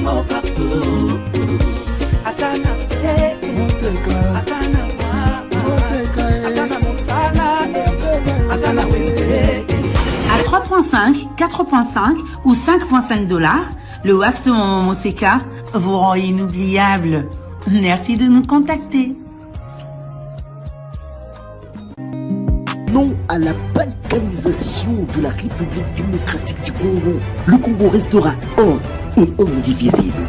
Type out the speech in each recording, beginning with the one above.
Bango partout. Atana fe, atana wa, atana musala, atana wenze. À 3,5, 4,5 ou 5,5 $, le wax de Maman Monseka vous rend inoubliable. Merci de nous contacter. Non à la balkanisation de la République démocratique du Congo, le Congo restera un et indivisible.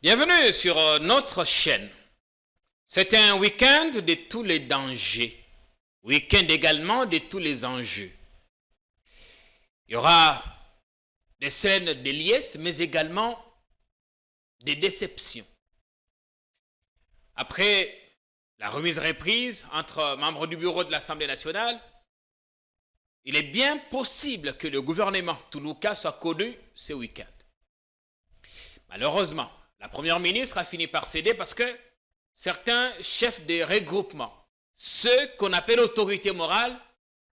Bienvenue sur notre chaîne. C'est un week-end de tous les dangers, week-end également de tous les enjeux. Il y aura des scènes de liesse, mais également des déceptions. Après la remise-reprise entre membres du bureau de l'Assemblée nationale, il est bien possible que le gouvernement Toulouka soit connu ce week-end. Malheureusement, la première ministre a fini par céder parce que certains chefs de regroupement, ceux qu'on appelle autorités morales,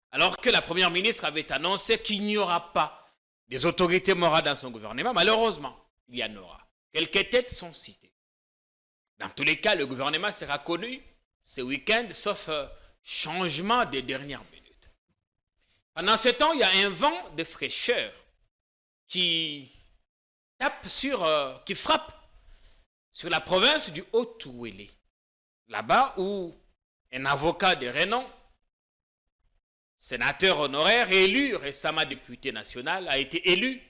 alors que la première ministre avait annoncé qu'il n'y aura pas des autorités morales dans son gouvernement, malheureusement, il y en aura. Quelques têtes sont citées. Dans tous les cas, le gouvernement sera connu ce week-end, sauf changement des dernières minutes. Pendant ce temps, il y a un vent de fraîcheur qui frappe sur la province du Haut-Touélé, là-bas où un avocat de renom, sénateur honoraire élu récemment député national, a été élu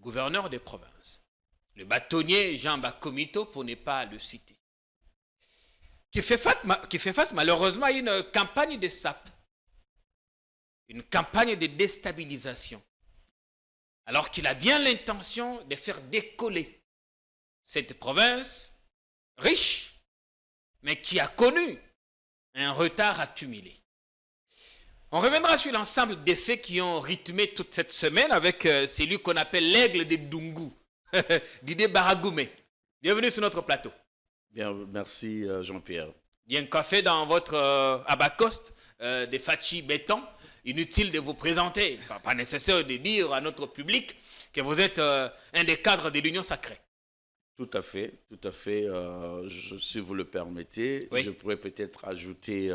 gouverneur des provinces. Le bâtonnier Jean Bakomito, pour ne pas le citer, qui fait face malheureusement à une campagne de sape, une campagne de déstabilisation, alors qu'il a bien l'intention de faire décoller cette province riche, mais qui a connu un retard accumulé. On reviendra sur l'ensemble des faits qui ont rythmé toute cette semaine avec celui qu'on appelle l'aigle de Dungu, Didier Baragoumé. Bienvenue sur notre plateau. Bien, merci Jean-Pierre. Bien coiffé dans votre abacoste de Fachi béton. Inutile de vous présenter, pas nécessaire de dire à notre public que vous êtes un des cadres de l'Union sacrée. Tout à fait, tout à fait. Si vous le permettez, oui. Je pourrais peut-être ajouter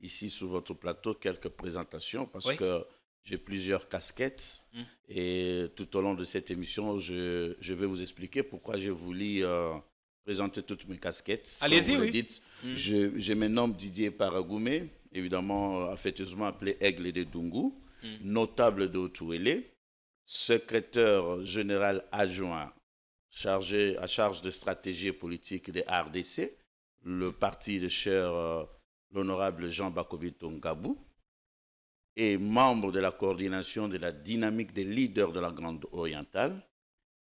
ici sur votre plateau quelques présentations parce oui. que j'ai plusieurs casquettes et tout au long de cette émission, je vais vous expliquer pourquoi j'ai voulu présenter toutes mes casquettes. Allez-y, oui. Dites. Je me nomme Didier Baragoumé, évidemment affectueusement appelé Aigle de Dungu, notable de Haut-Touélé, secrétaire général adjoint à charge de stratégie politique de RDC, le parti de cher l'honorable Jean Bakomito Ngabou, et membre de la coordination de la dynamique des leaders de la Grande Orientale,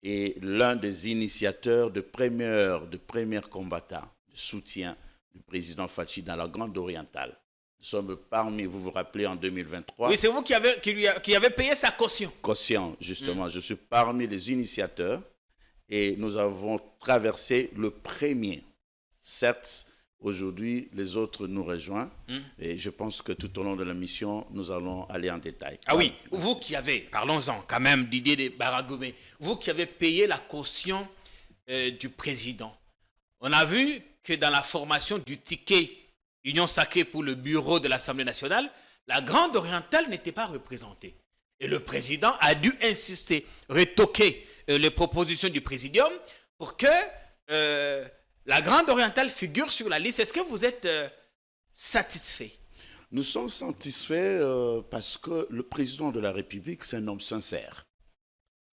et l'un des initiateurs de premiers combattants de soutien du président Fachi dans la Grande Orientale. Nous sommes parmi, vous vous rappelez, en 2023. Oui, c'est vous qui avez payé sa caution. Caution, justement. Je suis parmi les initiateurs et nous avons traversé le premier. Certes, aujourd'hui, les autres nous rejoignent et je pense que tout au long de la mission, nous allons aller en détail. Ah oui, vous qui avez, parlons-en quand même, Didier de Baragoumé, vous qui avez payé la caution du président. On a vu que dans la formation du ticket Union sacrée pour le bureau de l'Assemblée nationale, la Grande Orientale n'était pas représentée. Et le président a dû insister, retoquer les propositions du présidium pour que la Grande Orientale figure sur la liste. Est-ce que vous êtes satisfait? Nous sommes satisfaits parce que le président de la République, c'est un homme sincère.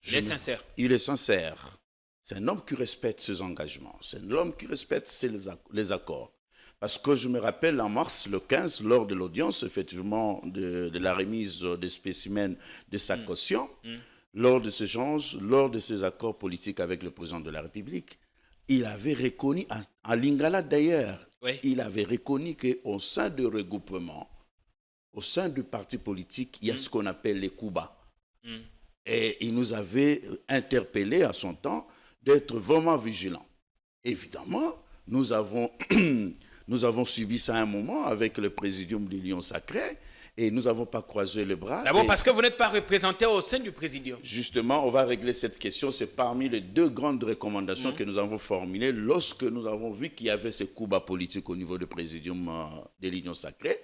Il est sincère. Il est sincère. C'est un homme qui respecte ses engagements. C'est un homme qui respecte les accords. Parce que je me rappelle en mars, le 15, lors de l'audience, effectivement, de la remise des spécimens de sa caution, lors de ces échanges, lors de ces accords politiques avec le président de la République, il avait reconnu, à Lingala d'ailleurs, Oui. il avait reconnu qu'au sein du regroupement, au sein du parti politique, il y a ce qu'on appelle les coups bas. Et il nous avait interpellés à son temps d'être vraiment vigilants. Évidemment, nous avons subi ça à un moment avec le présidium des Lions Sacrés et nous n'avons pas croisé les bras. D'abord parce que vous n'êtes pas représenté au sein du présidium. Justement, on va régler cette question. C'est parmi les 2 grandes recommandations que nous avons formulées lorsque nous avons vu qu'il y avait ces coups bas politiques au niveau du présidium des Lions Sacrés.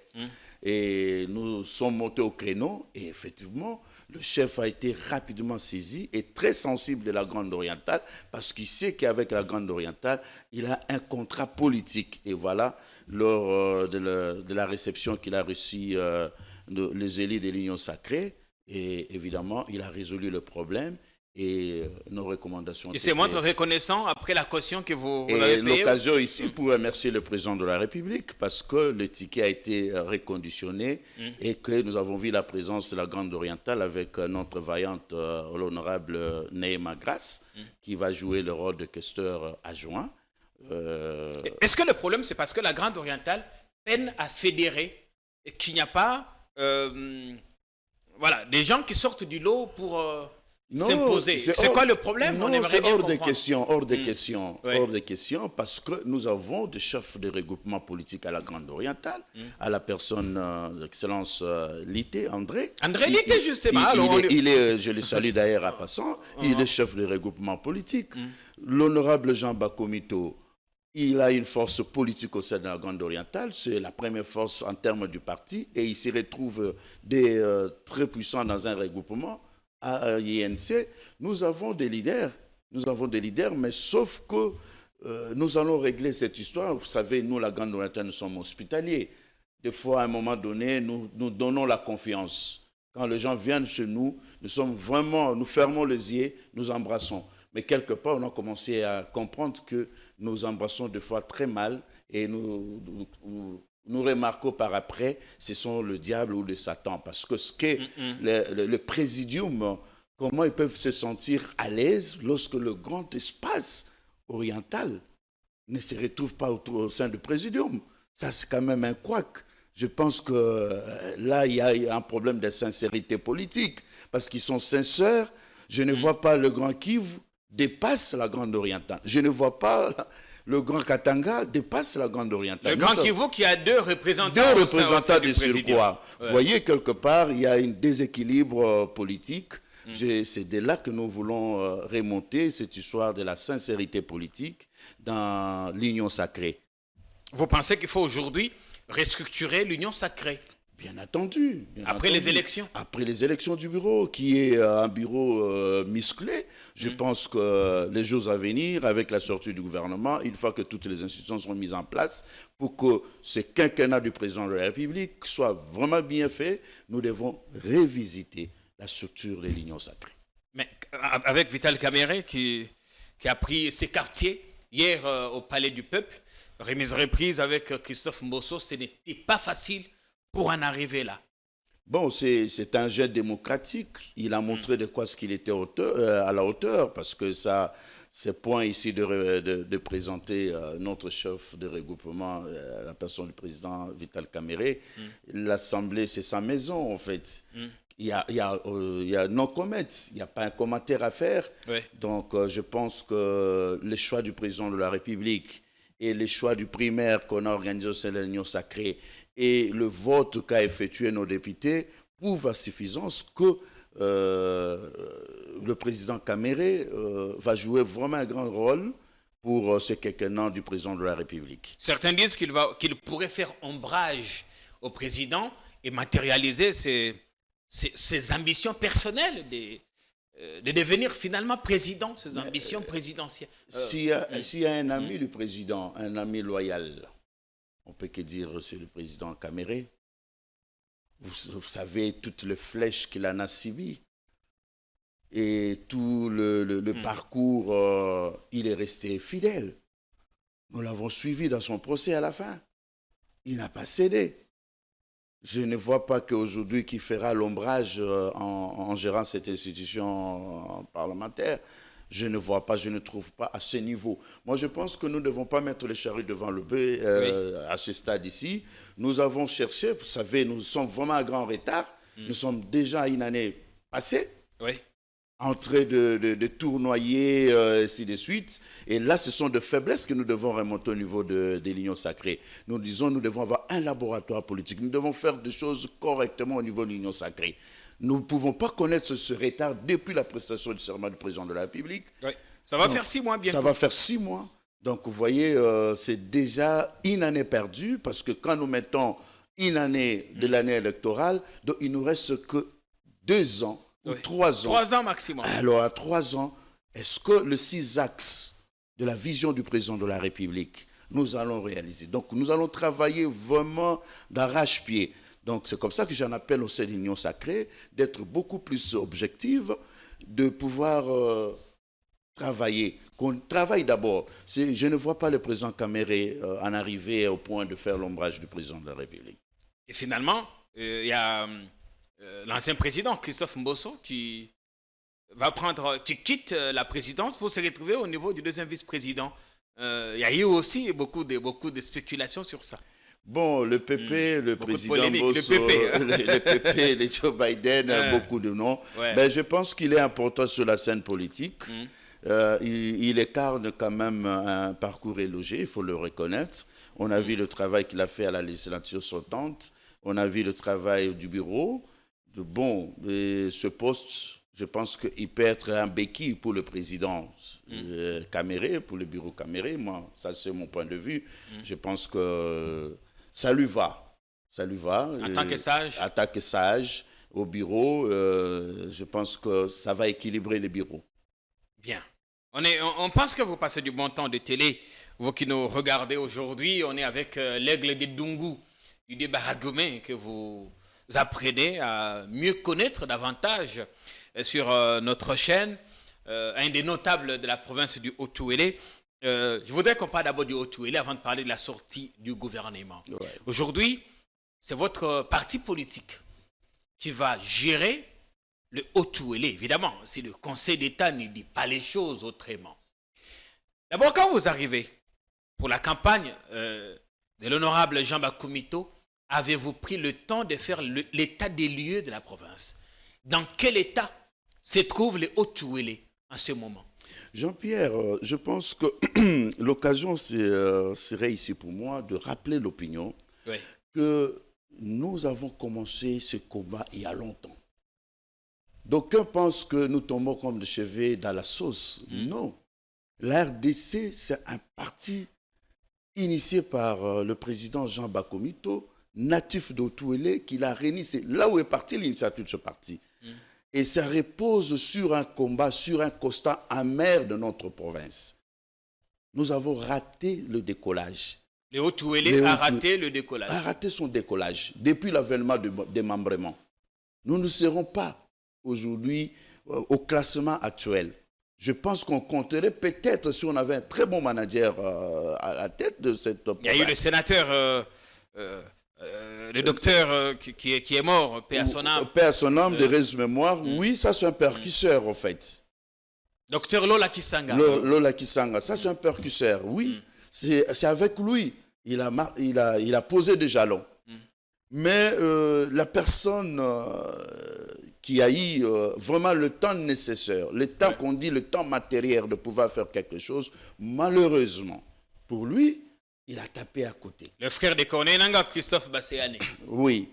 Et nous sommes montés au créneau et effectivement, le chef a été rapidement saisi et très sensible de la Grande Orientale parce qu'il sait qu'avec la Grande Orientale, il a un contrat politique. Et voilà, lors de la réception qu'il a reçue les élus des Lions Sacrés, et évidemment, il a résolu le problème et nos recommandations. Il se montre reconnaissant après la caution que vous avez payée. Et l'occasion ici pour remercier le président de la République parce que le ticket a été reconditionné et que nous avons vu la présence de la Grande Orientale avec notre vaillante, l'honorable Neema Grasse qui va jouer le rôle de questeur adjoint. Est-ce que le problème, c'est parce que la Grande Orientale peine à fédérer et qu'il n'y a pas voilà, des gens qui sortent du lot pour s'imposer? C'est quoi le problème? Non, c'est hors de question, hors de question, parce que nous avons des chefs de regroupement politique à la Grande Orientale, à la personne d'Excellence Lité, André. André Lité, justement. Je le salue d'ailleurs à passant, il est chef de regroupement politique. L'honorable Jean Bakomito, il a une force politique au sein de la Grande Orientale, c'est la première force en termes du parti, et il s'y retrouve très puissant dans un regroupement. À l'INC, nous avons des leaders, mais sauf que nous allons régler cette histoire. Vous savez, nous, la Grande Orientale, nous sommes hospitaliers. Des fois, à un moment donné, nous donnons la confiance. Quand les gens viennent chez nous, nous fermons les yeux, nous embrassons. Mais quelque part, on a commencé à comprendre que nous embrassons des fois très mal et nous remarquons par après, ce sont le diable ou le Satan. Parce que le présidium, comment ils peuvent se sentir à l'aise lorsque le grand espace oriental ne se retrouve pas au sein du présidium? Ça, c'est quand même un couac. Je pense que là, il y a un problème de sincérité politique. Parce qu'ils sont sincères. Je ne vois pas le Grand Kivu dépasse la Grande Orientale. Je ne vois pas le Grand Katanga dépasse la Grande Orientale. Le Grand Kivu qui a 2 représentants. 2 représentants de surcroît. Vous voyez, quelque part, il y a un déséquilibre politique. C'est de là que nous voulons remonter cette histoire de la sincérité politique dans l'Union sacrée. Vous pensez qu'il faut aujourd'hui restructurer l'Union sacrée? Bien entendu. Après les élections? Après les élections du bureau, qui est un bureau musclé. Je pense que les jours à venir, avec la sortie du gouvernement, une fois que toutes les institutions seront mises en place, pour que ce quinquennat du président de la République soit vraiment bien fait, nous devons revisiter la structure de l'Union sacrée. Mais avec Vital Kamerhe qui a pris ses quartiers hier au Palais du Peuple, remise reprise avec Christophe Mbosso, ce n'était pas facile pour en arriver là. Bon, c'est un jet démocratique. Il a montré de quoi ce qu'il était à la hauteur, parce que ça, ce point ici de présenter notre chef de regroupement, la personne du président Vital Kamerhe, l'Assemblée, c'est sa maison en fait. Il y a no comment, il n'y a pas un commentaire à faire. Oui. Donc je pense que les choix du président de la République et les choix du primaire qu'on a organisé au sein de l'Union sacrée et le vote qu'a effectué nos députés prouvent à suffisance que le président Kamerhe va jouer vraiment un grand rôle pour ce quinquennat du président de la République. Certains disent qu'il pourrait faire ombrage au président et matérialiser ses ambitions personnelles de devenir finalement président, ses ambitions présidentielles. S'il y a un ami du président, un ami loyal, on peut que dire c'est le président Kamerhe. Vous savez toutes les flèches qu'il en a subies et tout le parcours, il est resté fidèle. Nous l'avons suivi dans son procès à la fin. Il n'a pas cédé. Je ne vois pas qu'aujourd'hui qui fera l'ombrage en gérant cette institution parlementaire. Je ne vois pas, je ne trouve pas à ce niveau. Moi, je pense que nous ne devons pas mettre les charrues devant le bœuf à ce stade ici. Nous avons cherché, vous savez, nous sommes vraiment à grand retard. Nous sommes déjà à une année passée. Oui. En train de tournoyer, ainsi de suite. Et là, ce sont de faiblesses que nous devons remonter au niveau de l'Union sacrée. Nous disons, nous devons avoir un laboratoire politique. Nous devons faire des choses correctement au niveau de l'Union sacrée. Nous ne pouvons pas connaître ce retard depuis la prestation du serment du président de la République. Oui. Ça va faire 6 mois bientôt. Ça va faire 6 mois. Donc, vous voyez, c'est déjà une année perdue parce que quand nous mettons une année de l'année électorale, donc il ne nous reste que 2 ans ou 3 ans. 3 ans maximum. Alors, à 3 ans, est-ce que les 6 axes de la vision du président de la République, nous allons réaliser? Donc, nous allons travailler vraiment d'arrache-pied. Donc, c'est comme ça que j'en appelle au sein de l'Union sacrée, d'être beaucoup plus objective, de pouvoir travailler. Qu'on travaille d'abord. Je ne vois pas le président Caméré en arriver au point de faire l'ombrage du président de la République. Et finalement, il y a l'ancien président, Christophe Mbosso, qui quitte la présidence pour se retrouver au niveau du deuxième vice-président. Il y a eu aussi beaucoup de spéculations sur ça. Bon, le PP, le beaucoup président Mbosso, le PP, le Joe Biden, beaucoup de noms. Ouais. Ben, je pense qu'il est important sur la scène politique. Il incarne quand même un parcours élogé, il faut le reconnaître. On a vu le travail qu'il a fait à la législature sortante. On a vu le travail du bureau. Ce poste, je pense qu'il peut être un béquille pour le président Caméré, pour le bureau Caméré. Moi, ça c'est mon point de vue. Je pense que ça lui va. Ça lui va. En tant que sage. En tant que sage au bureau, je pense que ça va équilibrer le bureau. Bien. On pense que vous passez du bon temps de télé. Vous qui nous regardez aujourd'hui, on est avec l'aigle de Dungu, du débat Ragoumé, que vous apprenez à mieux connaître davantage sur notre chaîne. Un des notables de la province du Haut-Touélé. Je voudrais qu'on parle d'abord du Haut-Touélé avant de parler de la sortie du gouvernement. Ouais. Aujourd'hui, c'est votre parti politique qui va gérer le Haut-Touélé. Évidemment, si le Conseil d'État ne dit pas les choses autrement. D'abord, quand vous arrivez pour la campagne de l'honorable Jean Bakoumito, avez-vous pris le temps de faire l'état des lieux de la province? Dans quel état se trouve le Haut-Touélé en ce moment? Jean-Pierre, je pense que l'occasion serait ici pour moi de rappeler l'opinion que nous avons commencé ce combat il y a longtemps. D'aucuns pensent que nous tombons comme des cheveux dans la sauce. Non. La RDC, c'est un parti initié par le président Jean Bakoumito, natif d'Haut-Touélé, qui l'a réuni. C'est là où est partie l'initiative de ce parti. Et ça repose sur un combat, sur un constat amer de notre province. Nous avons raté le décollage. Le Haut-Touélé a raté le décollage. A raté son décollage depuis l'avènement du démembrement. Nous ne serons pas aujourd'hui au classement actuel. Je pense qu'on compterait peut-être si on avait un très bon manager à la tête de cette province. Il y a eu le sénateur... le docteur qui est mort, paix à son âme. Paix à son âme, de raison mémoire. Oui, ça c'est un percusseur en fait. Docteur Lola Kisanga. Lola Kisanga, ça c'est un percusseur, oui. C'est avec lui. Il a posé des jalons. Mais la personne qui a eu vraiment le temps nécessaire, le temps qu'on dit, le temps matériel de pouvoir faire quelque chose, malheureusement, pour lui, il a tapé à côté. Le frère de Corneille Nangaa, Christophe Basséane. Oui.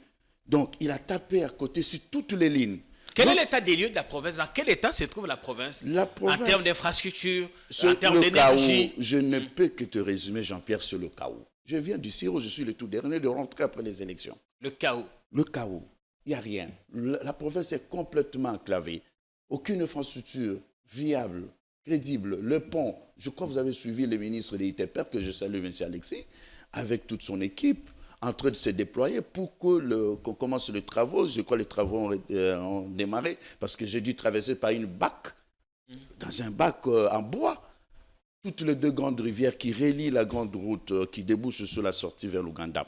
Donc, il a tapé à côté sur toutes les lignes. Quel est l'état des lieux de la province? Dans quel état se trouve la province? La province, en termes d'infrastructure, en termes d'énergie. Je ne peux que te résumer, Jean-Pierre, sur le chaos. Je viens du Siro, je suis le tout dernier de rentrer après les élections. Le chaos. Le chaos. Il n'y a rien. La province est complètement enclavée. Aucune infrastructure viable, crédible. Le pont, je crois que vous avez suivi le ministre de l'ITEPER, que je salue, M. Alexis, avec toute son équipe, en train de se déployer pour qu'on commence les travaux. Je crois que les travaux ont démarré, parce que j'ai dû traverser par une bac, dans un bac en bois, toutes les 2 grandes rivières qui relient la grande route qui débouche sur la sortie vers l'Ouganda.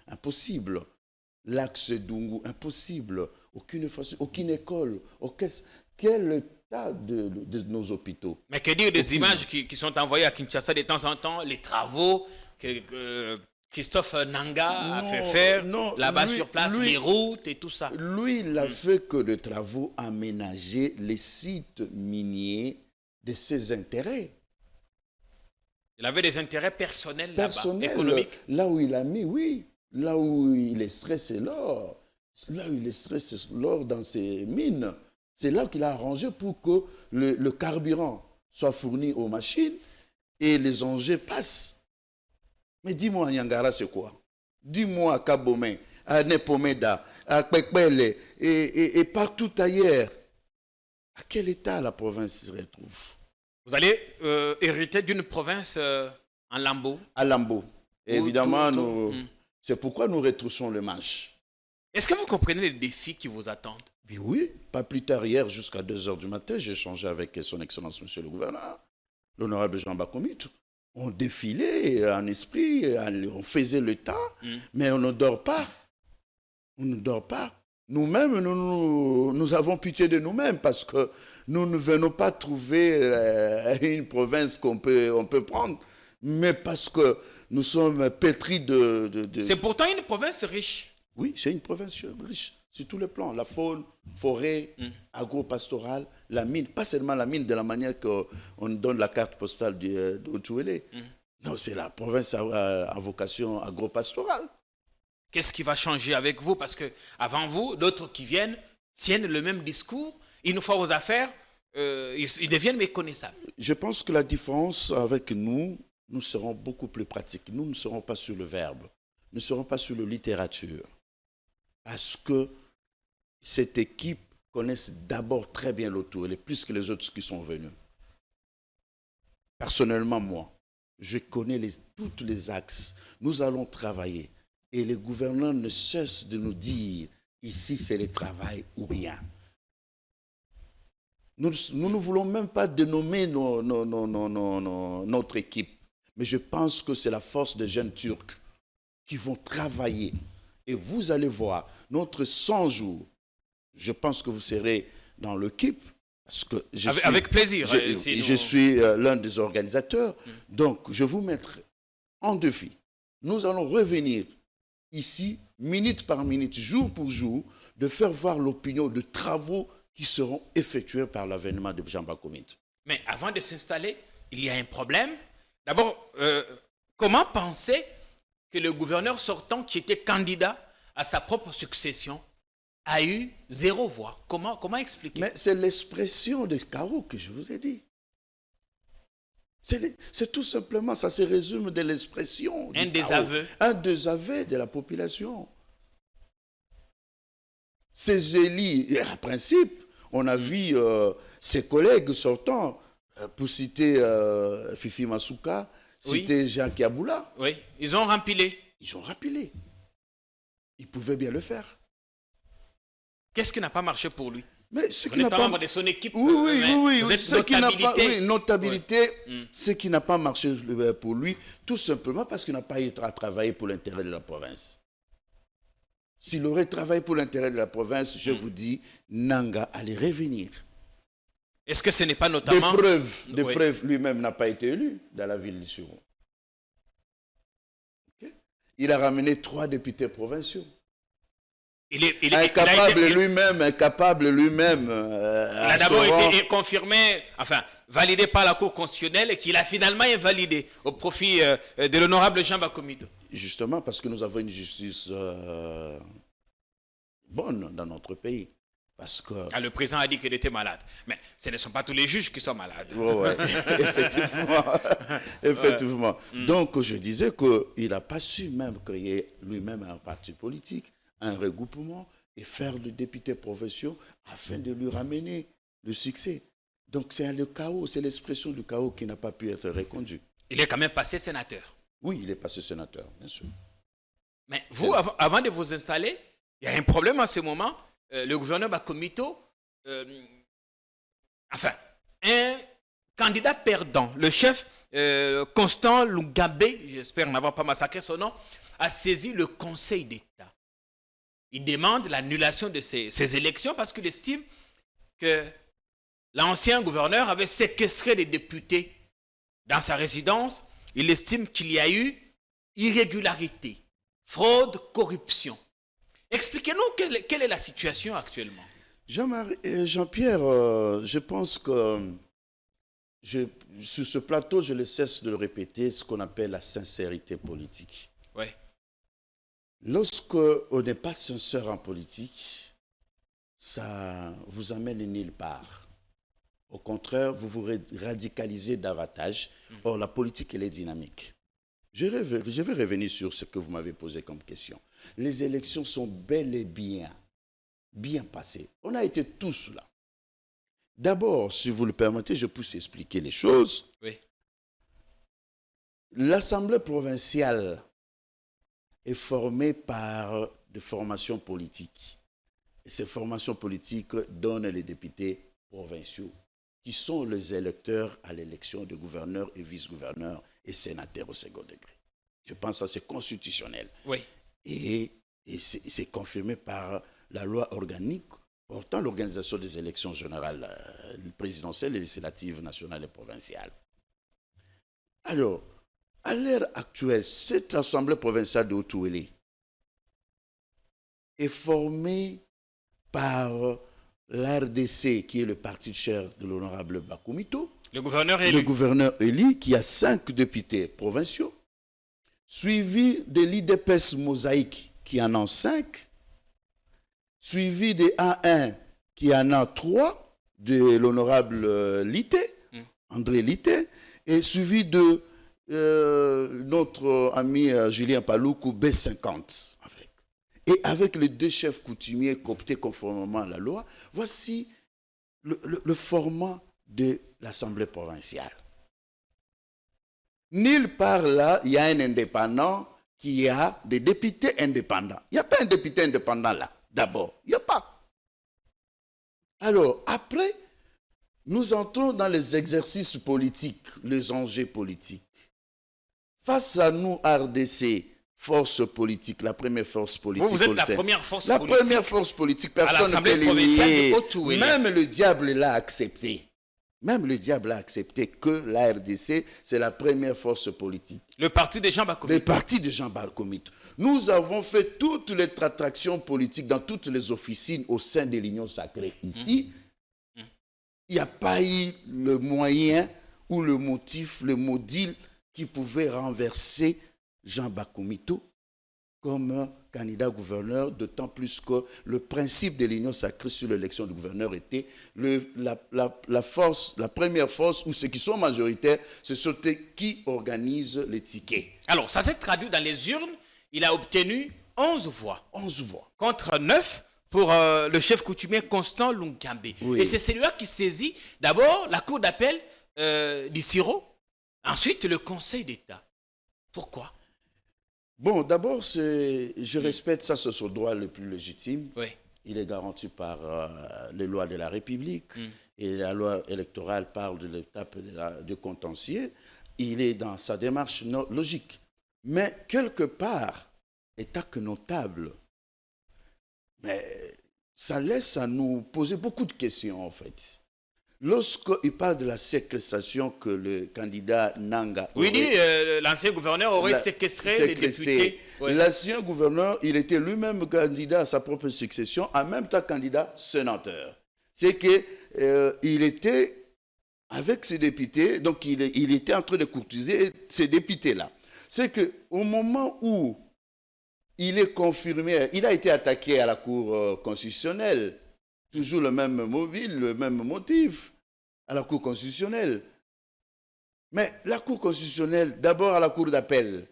Impossible. l'axe Dungu, impossible. Aucune école. Quel état de nos hôpitaux? Mais que dire des images qui sont envoyées à Kinshasa de temps en temps, les travaux que Christophe Nanga a fait faire là-bas sur place, les routes et tout ça. Lui, il n'a fait que de travaux aménager les sites miniers de ses intérêts. Il avait des intérêts personnels là-bas, économiques. Là où il a mis, oui. Là où il est stressé l'or. Là où il est stressé l'or dans ses mines. C'est là qu'il a arrangé pour que le carburant soit fourni aux machines et les engins passent. Mais dis-moi, à Nyangara, c'est quoi? Dis-moi à Kabomé, à Nepomeda, à Kwekbele et partout ailleurs. À quel état la province se retrouve? Vous allez hériter d'une province en lambeaux. À lambeaux. Évidemment, c'est pourquoi nous retroussons le manche. Est-ce que vous comprenez les défis qui vous attendent? Oui, pas plus tard hier, jusqu'à 2 h du matin, j'ai échangé avec son Excellence, Monsieur le Gouverneur, l'honorable Jean Bakomitou. On défilait en esprit, on faisait le tas, mais on ne dort pas. On ne dort pas. Nous-mêmes, nous avons pitié de nous-mêmes parce que nous ne venons pas trouver une province on peut prendre, mais parce que nous sommes pétris de... C'est pourtant une province riche. Oui, c'est une province riche sur tous les plans. La faune, forêt, agro-pastorale, la mine. Pas seulement la mine de la manière qu'on donne la carte postale d'Otouélé. Non, c'est la province à vocation agro-pastorale. Qu'est-ce qui va changer avec vous? Parce qu'avant vous, d'autres qui viennent tiennent le même discours. Une fois aux affaires, ils deviennent méconnaissables. Je pense que la différence avec nous serons beaucoup plus pratiques. Nous ne serons pas sur le verbe. Nous ne serons pas sur la littérature. Parce que cette équipe connaît d'abord très bien l'Otouélé, plus que les autres qui sont venus. Personnellement, moi, je connais tous les axes. Nous allons travailler. Et les gouverneurs ne cessent de nous dire, ici c'est le travail ou rien. Nous ne voulons même pas dénommer notre équipe. Mais je pense que c'est la force des jeunes Turcs qui vont travailler. Et vous allez voir, notre 100 jours, je pense que vous serez dans l'équipe. Avec plaisir. Je suis l'un des organisateurs. Donc, je vous mettrai en défi. Nous allons revenir ici, minute par minute, jour pour jour, de faire voir l'opinion de travaux qui seront effectués par l'avènement de Jean Bakomitou. Mais avant de s'installer, il y a un problème. D'abord, comment penser que le gouverneur sortant, qui était candidat à sa propre succession, a eu 0 voix? Comment expliquer? Mais c'est l'expression de chaos que je vous ai dit. C'est tout simplement, ça se résume de l'expression. Un désaveu. Un désaveu de la population. Ces élus, en principe, on a vu ses collègues sortants, pour citer Fifi Masuka, citer Jean Kiaboula. Oui, ils ont rempilé. Ils ont rempilé. Ils pouvaient bien le faire. Qu'est-ce qui n'a pas marché pour lui? Mais ce vous qui n'a pas pas membre de son équipe. Oui. Vous êtes Ce qui n'a pas, notabilité, Oui. Ce qui n'a pas marché pour lui, tout simplement parce qu'il n'a pas eu à travailler pour l'intérêt de la province. S'il aurait travaillé pour l'intérêt de la province, je vous dis, Nanga allait revenir. Est-ce que ce n'est pas notamment... Des preuves, lui-même n'a pas été élu dans la ville de Suron. Okay? Il a ramené 3 députés provinciaux. Il a d'abord été confirmé, enfin, validé par la Cour constitutionnelle et qu'il a finalement invalidé au profit de l'honorable Jean Bakomitou. Justement parce que nous avons une justice bonne dans notre pays. Parce que... le président a dit qu'il était malade. Mais ce ne sont pas tous les juges qui sont malades. Ouais, effectivement. Donc, je disais qu'il n'a pas su même créer lui-même un parti politique, un regroupement et faire le député provincial afin de lui ramener le succès. Donc, c'est le chaos, c'est l'expression du chaos qui n'a pas pu être reconduit. Il est quand même passé sénateur. Oui, il est passé sénateur, bien sûr. Mais vous, avant de vous installer, il y a un problème en ce moment. Le gouverneur Bakomitou, enfin, un candidat perdant, le chef Constant Lugabé, j'espère n'avoir pas massacré son nom, a saisi le Conseil d'État il demande l'annulation de ces élections parce qu'il estime que l'ancien gouverneur avait séquestré les députés dans sa résidence. Il estime qu'il y a eu irrégularité, fraude, corruption. Expliquez-nous quelle est la situation actuellement. Jean-Pierre, je pense que sur ce plateau, je ne cesse de le répéter, ce qu'on appelle la sincérité politique. Oui. Lorsqu'on n'est pas sincère en politique, ça vous amène nulle part. Au contraire, vous vous radicalisez davantage. Or, la politique, elle est dynamique. Je vais revenir sur ce que vous m'avez posé comme question. Les élections sont bel et bien passées. On a été tous là. D'abord, si vous le permettez, je puisse expliquer les choses. Oui. L'Assemblée provinciale est formée par des formations politiques. Et ces formations politiques donnent les députés provinciaux, qui sont les électeurs à l'élection de gouverneurs et vice-gouverneurs et sénateurs au second degré. Je pense que c'est constitutionnel. Oui. Et c'est confirmé par la loi organique portant l'organisation des élections générales présidentielles, législatives, nationales et provinciales. Alors, à l'ère actuelle, cette Assemblée provinciale de Haut-Ouélé est formée par l'RDC, qui est le parti cher de l'honorable Bakoumito. Le gouverneur élu. Le gouverneur élu, qui a 5 députés provinciaux, suivi de l'IDPS Mosaïque, qui en a 5, suivi des A1, qui en a 3, de l'honorable Lité, André Lité, et suivi de notre ami Julien Paloukou, B50. Et avec les 2 chefs coutumiers cooptés conformément à la loi, voici le format de l'Assemblée provinciale. Nulle part là, il y a un indépendant qui a des députés indépendants. Il n'y a pas un député indépendant là, d'abord. Il n'y a pas. Alors, après, nous entrons dans les exercices politiques, les enjeux politiques. Face à nous, RDC, force politique, la première force politique. Vous êtes la première force politique. La première force politique, personne ne peut l'éliminer. Même le diable l'a accepté. Même le diable a accepté que la RDC, c'est la première force politique. Le parti de Jean Bakoumito. Le parti de Jean Bakoumito. Nous avons fait toutes les tractations politiques dans toutes les officines au sein de l'Union sacrée. Ici, il n'y a pas eu le moyen ou le motif, le module qui pouvait renverser Jean Bakoumito comme candidat gouverneur, d'autant plus que le principe de l'Union sacrée sur l'élection du gouverneur était la première force, ou ceux qui sont majoritaires, c'est ceux qui organisent les tickets. Alors, ça s'est traduit dans les urnes. Il a obtenu 11 voix. 11 voix. Contre 9 pour le chef coutumier Constant Lunkambe. Oui. Et c'est celui-là qui saisit d'abord la cour d'appel d'Issiro, ensuite le Conseil d'État. Pourquoi? Bon, d'abord, je respecte ça, c'est son droit le plus légitime. Oui. Il est garanti par les lois de la République. Et la loi électorale parle de l'étape de contentieux. Il est dans sa démarche logique. Mais quelque part, état que notable, mais ça laisse à nous poser beaucoup de questions, en fait. Lorsqu'il parle de la séquestration que le candidat Nanga... Oui, dit l'ancien gouverneur aurait séquestré les députés. Oui. L'ancien gouverneur, il était lui-même candidat à sa propre succession, en même temps candidat sénateur. C'est qu'il était avec ses députés, donc il était en train de courtiser ces députés-là. C'est qu'au moment où il est confirmé, il a été attaqué à la Cour constitutionnelle, toujours le même mobile, le même motif, à la Cour constitutionnelle. Mais la Cour constitutionnelle, d'abord à la Cour d'appel,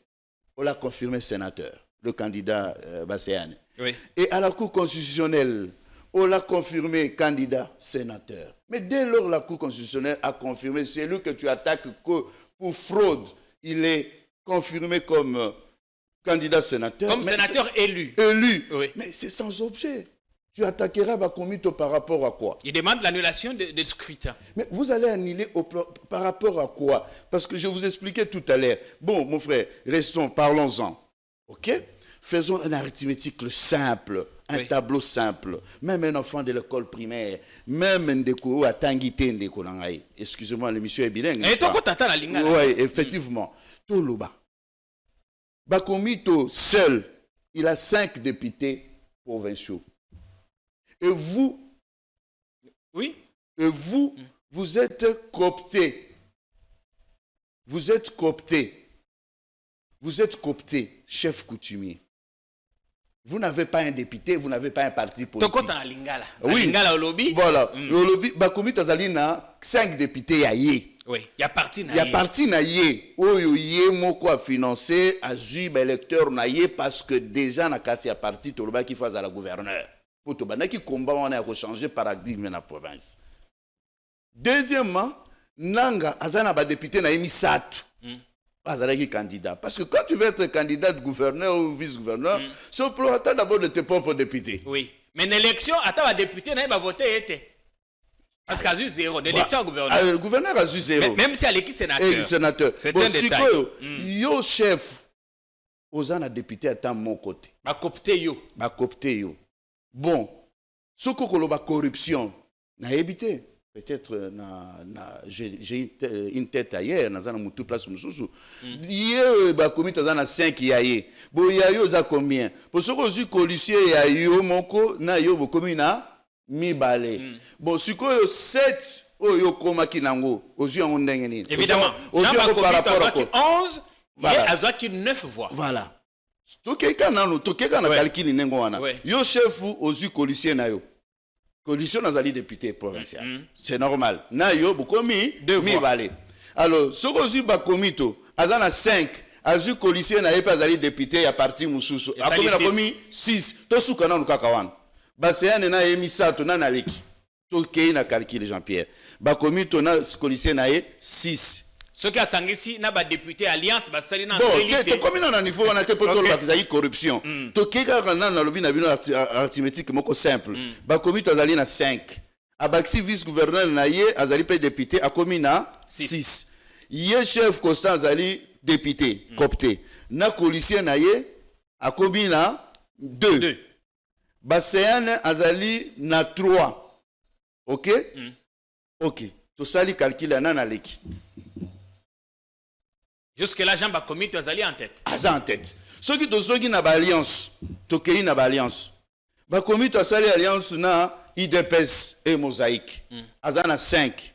on l'a confirmé sénateur, le candidat Basséane. Oui. Et à la Cour constitutionnelle, on l'a confirmé candidat sénateur. Mais dès lors, la Cour constitutionnelle a confirmé, c'est lui que tu attaques que pour fraude, il est confirmé comme candidat sénateur. Comme sénateur élu. Élu. Oui. Mais c'est sans objet. Tu attaqueras Bakoumito par rapport à quoi? Il demande l'annulation des scrutins. Mais vous allez annuler par rapport à quoi? Parce que je vous expliquais tout à l'heure. Bon, mon frère, restons, parlons-en. OK? Faisons un arithmétique simple. Un tableau simple. Même un enfant de l'école primaire, même un déco à Tangité, excusez-moi, l'émission est bilingue. Et toi, quand t'entends la lingala. Oui, effectivement. Toloba. Bakomito, seul, il a 5 députés provinciaux. Et vous, oui, vous êtes cooptés. Vous êtes cooptés. Vous êtes cooptés, chef coutumier. Vous n'avez pas un député, vous n'avez pas un parti politique. Toko ta lingala. Oui. Lingala au lobby. Voilà. Le lobby, Bakomito Azalina, 5 députés yaye. Oui, il y a parti na Il y a parti naye. Oyo yé moko a financé, a ju électeur naye parce que déjà na kati ya parti toloba qui fasse à la gouverneur. Pour to bana qui combat on a changer paradigme na province. Deuxièmement, nanga azana ba député na emisatu. Azalaki candidat. Parce que quand tu veux être candidat de gouverneur ou vice-gouverneur, c'est au prorata d'abord de tes propres députés. Oui. Mais une élection, attends, un député n'a pas voté. Parce qu'il a eu 0. L'élection au gouverneur. Le gouverneur a eu 0. Même si elle est qui sénateur. Sénateur. C'est un détail. Yo chef, osana député à mon côté. Ba copté yo. Bon, ce qu'on a corruption, n'a évité. Peut-être j'ai une tête ailleurs, dans une place mususu. Hier, Bakomito a 5 yaye. Bon, yayo za combien? Pour ce que je policier yayo moko na yo bokomi na mi balé. Bon, si ko 7 oyo koma kinango, ozu yango ndenge nini? Évidemment. Ozu yango par rapport à 11, voilà. Il y a 9 voix. Voilà. Tokeka na calcul nengo wana. Yo chef ozu policier na yo. Coalition nazali député provincial. C'est normal. Na yo bokomi mi balé. Alors, sokozi Bakomito azana 5, azu coalition na yepa azali député ya parti mususu. Akomi na komi 6. To suka na lukaka wana. Baseane na emisato na naleki. To kei na calcul Jean-Pierre. Bakomito na coalition na ye 6. Ce qui a sangisi n'a pas député alliance basali na réalité. Bon, comme na niveau on a été pour tout le corruption. To keka na lobi na bino arithmétique moko simple. Bakomito azali na 5. Abaksi vice gouverneur na ye azali pe député akomi na 6. Ye chef constant azali député copté. Na coalition na ye akomi na 2. Baseane azali na 3. OK? OK. To sali calcul na leki. Jusque-là, Jean Bakomito azali en tête. Aza en tête. Ceux qui ont alliance, Tokei na alliance. Bakomito asali alliance na IDPS et Mosaïque. Aza na 5.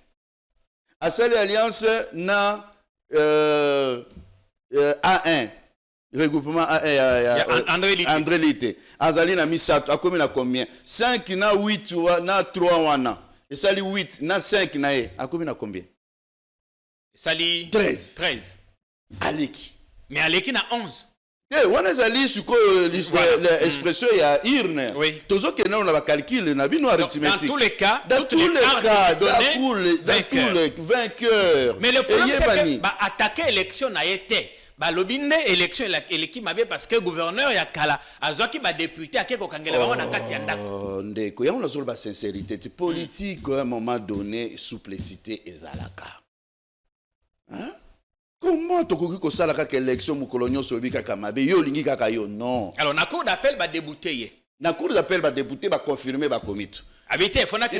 Asali alliance na A1. Regroupement A1. André Lité. Azali na misato. Akomi na combien? 5 na 8 na 3 wana. Et sali 8 na 5 na e. Akomi na combien? Sali 13. Aleki. Mais Aleki na 11. On a zali suko l'expression ya irne. Oui. Tozo ke na on a calcul na bino arithmétique. Dans tous les cas, dans tous les vainqueurs. Mais le problème c'est que ba attaquer élection na été. Ba lobine élection l'équipe mabe parce que gouverneur ya kala azoki ba député akeko kangela bango na kati ya ndako. Ndeko ya on a zolo ba sincérité politique à un moment donné souplicité ezalaka. Hein? Comment tu as dit que l'élection moukolonio sobika kamabe yo lingi kaka yo non. Alors na cour d'appel va débouter ye. Na cour d'appel va débouter va confirmer va comité. Habité faut na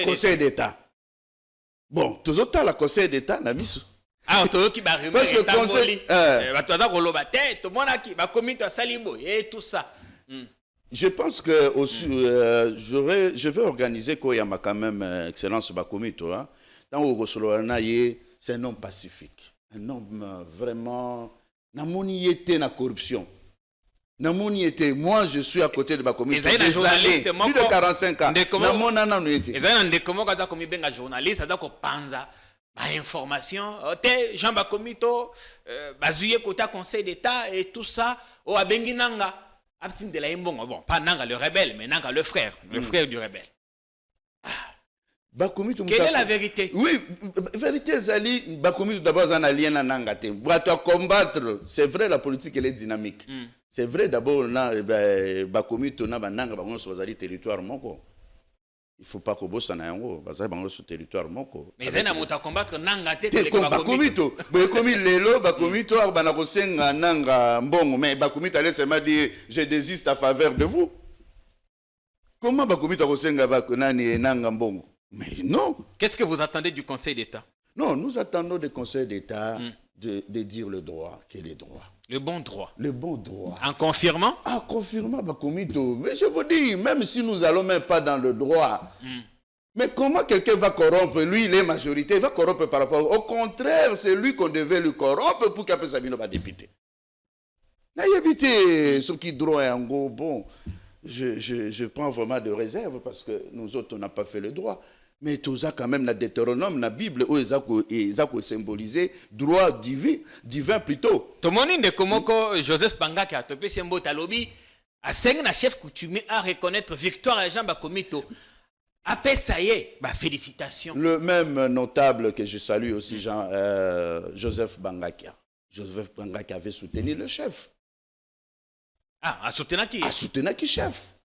conseil d'état. Bon, toujours ta la conseil d'état na miso. Ah to ki ba remettre parce que conseil ba to da koloba te to mona ki ba comité salibo et tout ça. Je pense que aussi je vais organiser koyama quand même excellence ba comité hein. Dans au Gosolo na ye c'est un homme pacifique. Un homme vraiment... Namoni était na corruption. Namoni était... Moi, je suis à côté de ma communauté. Des années, plus de 45 ans. Namoni nanu était. Ils ont des comment quand comme ben journaliste, ça ko panza ba information. Te Jean Bakomito, bazuye kota conseil d'état et tout ça. O abengi nanga, abtin de la imbongo. Bon, pas nanga le rebelle, mais nanga le frère du rebelle. Quelle est la vérité? Oui, vérité Zali, Bakomito d'abord un alien à Nangate. Pour combattre, c'est vrai la politique elle est dynamique. C'est vrai d'abord na Bakomito na bananga bango sur Zali territoire moko. Il faut pas que bossa na yango, bazali bango sur territoire moko. Mais zena mota combattre Nangate que Bakomito. Bakomi lelo Bakomito bana ko senga nanga mbongo mais Bakomito allait seulement dire je désiste à faveur de vous. Comment Bakomito Rosenga Bakonani Nanga Mbongo? Mais non. Qu'est-ce que vous attendez du Conseil d'État? Non, nous attendons du Conseil d'État de dire le droit, quel est le droit. Le bon droit. Le bon droit. En confirmant? En confirmant Bakomito. Mais je vous dis, même si nous n'allons même pas dans le droit, mais comment quelqu'un va corrompre? Lui, il est majorité, il va corrompre par rapport. Au contraire, c'est lui qu'on devait le corrompre pour qu'après ça vienne pas député. N'ayez ce qui droit est en gros, bon, je prends vraiment de réserve parce que nous autres, on n'a pas fait le droit. Mais tout ça, quand même, la Deutéronome, la Bible, où ils ont symbolisé droit divin plutôt. Tout le monde dit que Joseph Banga qui a topé Sembo Talobi a cinq chef coutumier à reconnaître victoire à Jean Bakomito. Après ça y est, bah, félicitations. Le même notable que je salue aussi, Joseph Bangakia. Joseph Bangakia avait soutenu le chef. Ah, à soutenir qui? À soutenir qui chef?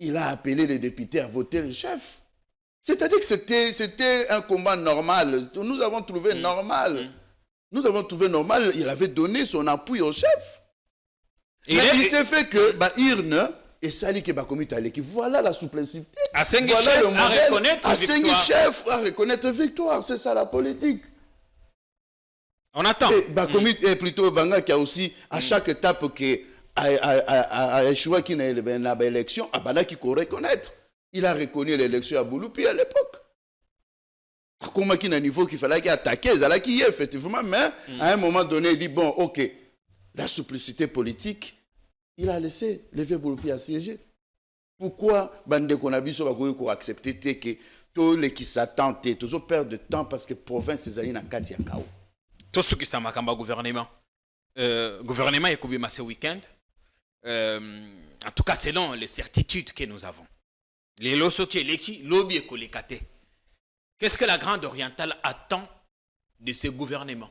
Il a appelé les députés à voter le chef. C'est-à-dire que c'était un combat normal. Nous avons trouvé normal. Nous avons trouvé normal. Il avait donné son appui au chef. Mais il s'est fait que Irne et Sali Kebakomito Aleki. Voilà la simplicité. À cinq voilà chefs le modèle. À reconnaître à victoire. 5 chefs à reconnaître victoire. C'est ça la politique. On attend. Et Bakomito est plutôt Banga qui a aussi, à chaque étape qui a échoué qui n'a l'élection, à Bana qui faut reconnaître. Il a reconnu l'élection à Bouloupi à l'époque. Comment qu'il y a un niveau qu'il fallait attaquer, il y a effectivement, mais à un moment donné, il dit, bon, ok, la simplicité politique, il a laissé lever Bouloupi assiégé. Pourquoi Bande Konabiso va accepter que tous les qui s'attendent, toujours perdent de temps parce que la province est dans Katia Kao. Tout ce qui s'est marqué au gouvernement. Gouvernement est coupé ce week-end. En tout cas, selon les certitudes que nous avons. Les losoki, les lobby et kolekate. Qu'est-ce que la Grande Orientale attend de ce gouvernement?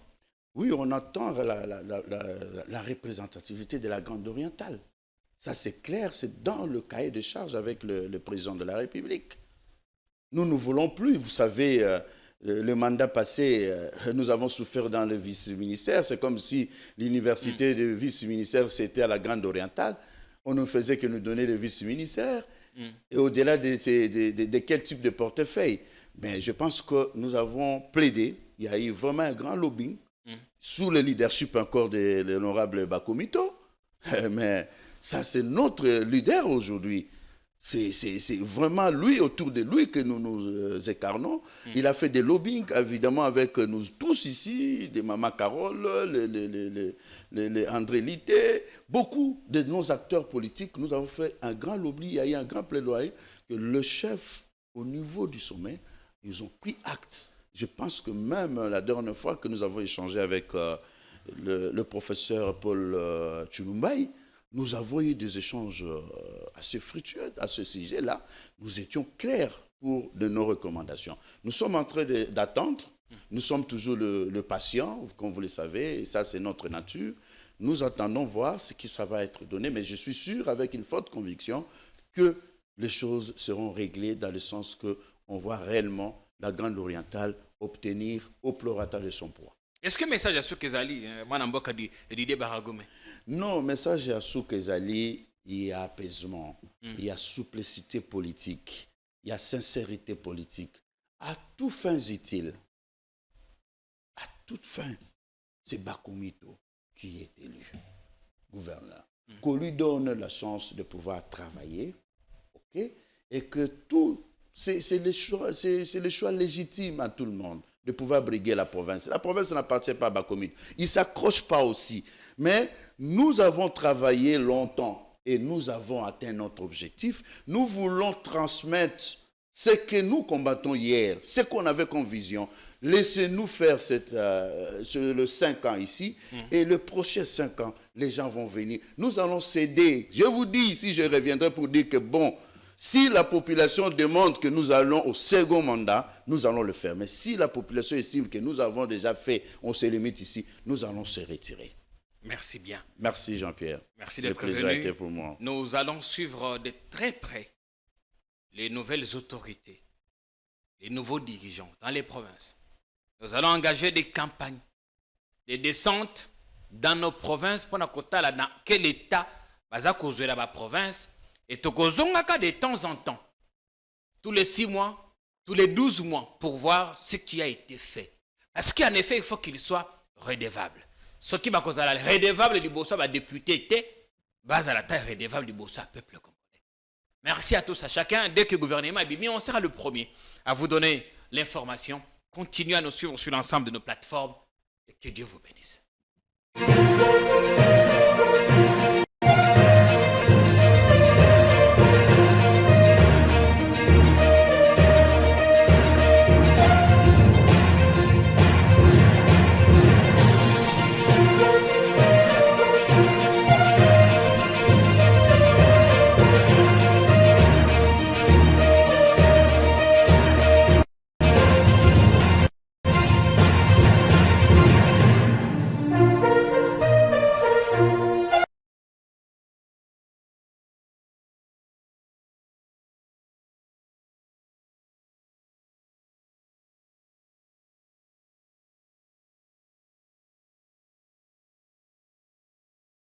Oui, on attend la représentativité de la Grande Orientale. Ça, c'est clair, c'est dans le cahier de charge avec le président de la République. Nous ne voulons plus, vous savez, le mandat passé, nous avons souffert dans le vice-ministère. C'est comme si l'université de vice-ministère, c'était à la Grande Orientale. On ne faisait que nous donner le vice-ministère. Et au-delà de quel type de portefeuille. Mais je pense que nous avons plaidé. Il y a eu vraiment un grand lobbying sous le leadership encore de l'honorable Bakomito. Mais ça, c'est notre leader aujourd'hui. C'est vraiment lui, autour de lui, que nous nous écarnons. Il a fait des lobbying, évidemment, avec nous tous ici, des Mama Carole, les André Lité, beaucoup de nos acteurs politiques. Nous avons fait un grand lobby, il y a eu un grand plaidoyer que le chef, au niveau du sommet, ils ont pris acte. Je pense que même la dernière fois que nous avons échangé avec le professeur Paul Chulumbaï, nous avons eu des échanges assez fructueux à ce sujet-là. Nous étions clairs pour de nos recommandations. Nous sommes en train d'attendre. Nous sommes toujours le patient, comme vous le savez, et ça, c'est notre nature. Nous attendons voir ce qui ça va être donné, mais je suis sûr, avec une forte conviction, que les choses seront réglées dans le sens qu'on voit réellement la Grande Orientale obtenir au prorata de son poids. Est-ce que le message à Soukezali, Manamboka dit Didier Baragome? Non, message à Soukezali, il y a apaisement, il y a simplicité politique, il y a sincérité politique. À toutes fins utiles, à toute fin, c'est Bakomito qui est élu gouverneur. Qu'on lui donne la chance de pouvoir travailler, ok? Et que tout, c'est le choix légitime à tout le monde de pouvoir briguer la province. La province n'appartient pas à Bakomito. Il ne s'accroche pas aussi. Mais nous avons travaillé longtemps et nous avons atteint notre objectif. Nous voulons transmettre ce que nous combattons hier, ce qu'on avait comme vision. Laissez-nous faire le 5 ans ici et le prochain 5 ans, les gens vont venir. Nous allons céder. Je vous dis ici, je reviendrai pour dire que bon, si la population demande que nous allons au second mandat, nous allons le faire. Mais si la population estime que nous avons déjà fait, on se limite ici, nous allons se retirer. Merci bien. Merci Jean-Pierre. Merci d'être venu. Le plaisir a été pour moi. Nous allons suivre de très près les nouvelles autorités, les nouveaux dirigeants dans les provinces. Nous allons engager des campagnes, des descentes dans nos provinces pour dans quel état va causer la province Et tokozongaka de temps en temps, tous les 6 mois, tous les 12 mois, pour voir ce qui a été fait. Parce qu'en effet, il faut qu'il soit redevable. Ce qui va causer la redevable du bosso, va député était, base à la taille redevable du bosso, peuple congolais. Merci à tous, à chacun. Dès que le gouvernement est bien, on sera le premier à vous donner l'information. Continuez à nous suivre sur l'ensemble de nos plateformes et que Dieu vous bénisse.